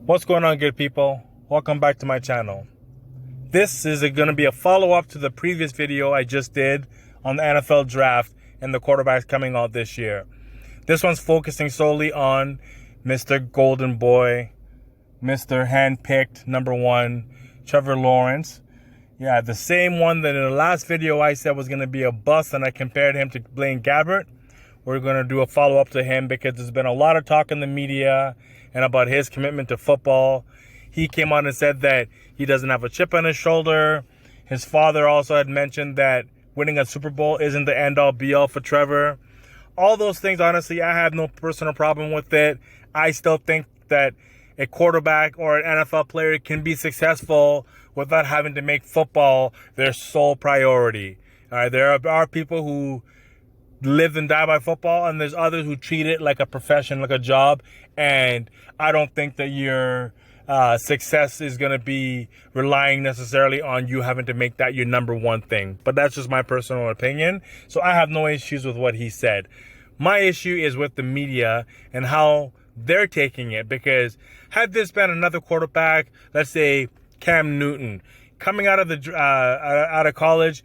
What's going on, good people? Welcome back to my channel. This is going to be a follow-up to the previous video I just did on the NFL draft and the quarterbacks coming out this year. This one's focusing solely on Mr. Golden Boy, Mr. Handpicked #1, Trevor Lawrence. Yeah, the same one that in the last video I said was going to be a bust, and I compared him to Blaine Gabbert. We're going to do a follow-up to him because there's been a lot of talk in the media and about his commitment to football. He came out and said that he doesn't have a chip on his shoulder. His father also had mentioned that winning a Super Bowl isn't the end-all be-all for Trevor. All those things, honestly, I have no personal problem with it. I still think that a quarterback or an NFL player can be successful without having to make football their sole priority. All right, there are people who live and die by football, and there's others who treat it like a profession, like a job. And I don't think that your success is going to be relying necessarily on you having to make that your #1 thing. But that's just my personal opinion. So I have no issues with what he said. My issue is with the media and how they're taking it, because had this been another quarterback, let's say Cam Newton, coming out of college,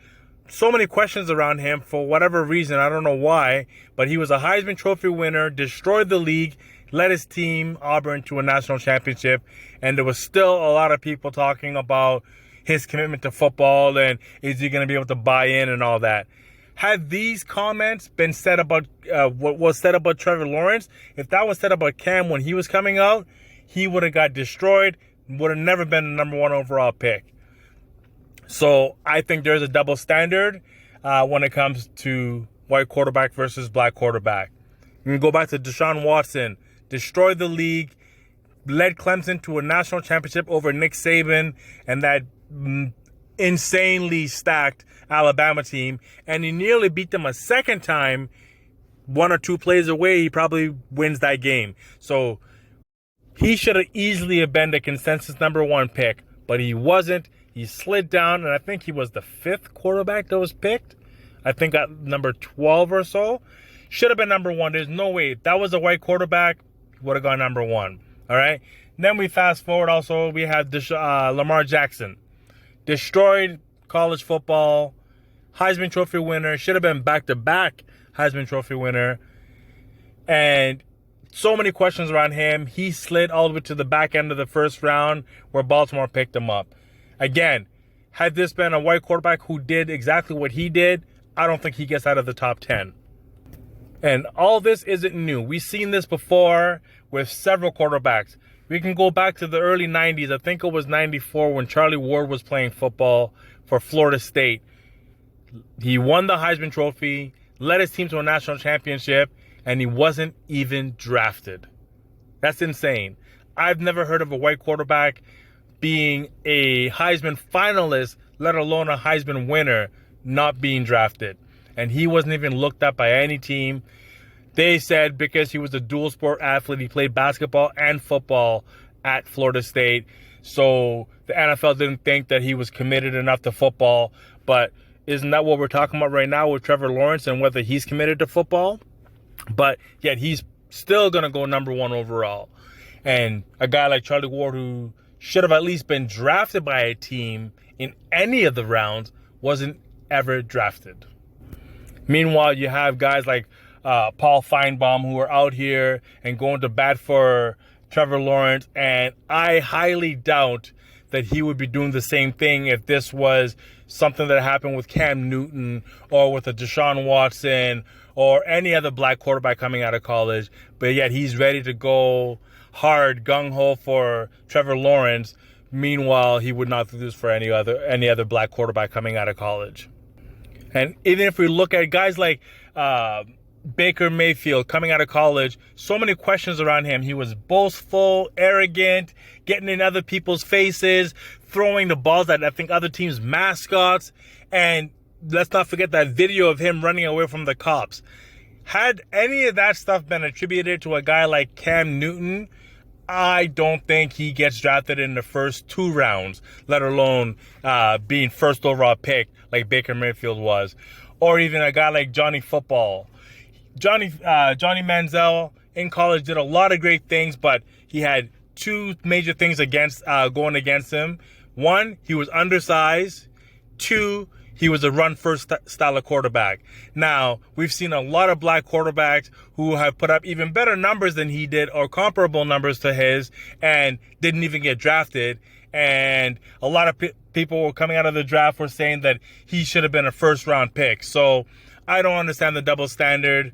so many questions around him for whatever reason. I don't know why, but he was a Heisman Trophy winner, destroyed the league, led his team, Auburn, to a national championship, and there was still a lot of people talking about his commitment to football and is he going to be able to buy in and all that. Had these comments been said about what was said about Trevor Lawrence, if that was said about Cam when he was coming out, he would have got destroyed, would have never been the #1 overall pick. So I think there's a double standard when it comes to white quarterback versus black quarterback. You can go back to Deshaun Watson, destroyed the league, led Clemson to a national championship over Nick Saban and that insanely stacked Alabama team, and he nearly beat them a second time. 1 or 2 plays away, he probably wins that game. So he should have easily been the consensus #1 pick, but he wasn't. He slid down, and I think he was the 5th quarterback that was picked. I think at number 12 or so. Should have been #1. There's no way. If that was a white quarterback, he would have gone #1. All right? Then we fast forward also. We have Lamar Jackson. Destroyed college football. Heisman Trophy winner. Should have been back-to-back Heisman Trophy winner. And so many questions around him. He slid all the way to the back end of the first round where Baltimore picked him up. Again, had this been a white quarterback who did exactly what he did, I don't think he gets out of the top 10. And all this isn't new. We've seen this before with several quarterbacks. We can go back to the early 90s. I think it was 94 when Charlie Ward was playing football for Florida State. He won the Heisman Trophy, led his team to a national championship, and he wasn't even drafted. That's insane. I've never heard of a white quarterback being a Heisman finalist, let alone a Heisman winner, not being drafted. And he wasn't even looked at by any team. They said because he was a dual sport athlete, he played basketball and football at Florida State. So the NFL didn't think that he was committed enough to football. But isn't that what we're talking about right now with Trevor Lawrence and whether he's committed to football? But yet he's still going to go #1 overall. And a guy like Charlie Ward, who should have at least been drafted by a team in any of the rounds, wasn't ever drafted. Meanwhile, you have guys like Paul Feinbaum who are out here and going to bat for Trevor Lawrence, and I highly doubt that he would be doing the same thing if this was something that happened with Cam Newton or with a Deshaun Watson or any other black quarterback coming out of college. But yet he's ready to go hard, gung-ho for Trevor Lawrence. Meanwhile, he would not do this for any other black quarterback coming out of college. And even if we look at guys like Baker Mayfield coming out of college, so many questions around him. He was boastful, arrogant, getting in other people's faces, throwing the balls at, I think, other teams' mascots. And let's not forget that video of him running away from the cops. Had any of that stuff been attributed to a guy like Cam Newton, I don't think he gets drafted in the first 2 rounds, let alone being first overall pick like Baker Mayfield was. Or even a guy like Johnny Football. Johnny Manziel in college did a lot of great things, but he had two major things against going against him. One, he was undersized. Two, he was a run-first style of quarterback. Now, we've seen a lot of black quarterbacks who have put up even better numbers than he did or comparable numbers to his and didn't even get drafted. And a lot of people were coming out of the draft were saying that he should have been a first-round pick. So I don't understand the double standard.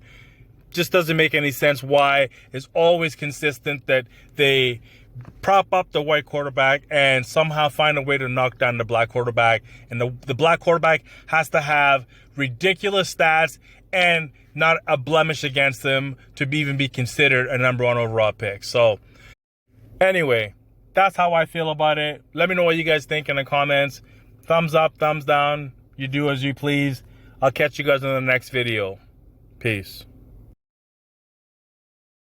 Just doesn't make any sense why it's always consistent that they prop up the white quarterback and somehow find a way to knock down the black quarterback. And the black quarterback has to have ridiculous stats and not a blemish against them to even be considered a number 1 overall pick. So anyway, that's how I feel about it. Let me know what you guys think in the comments. Thumbs up, thumbs down. You do as you please. I'll catch you guys in the next video. Peace.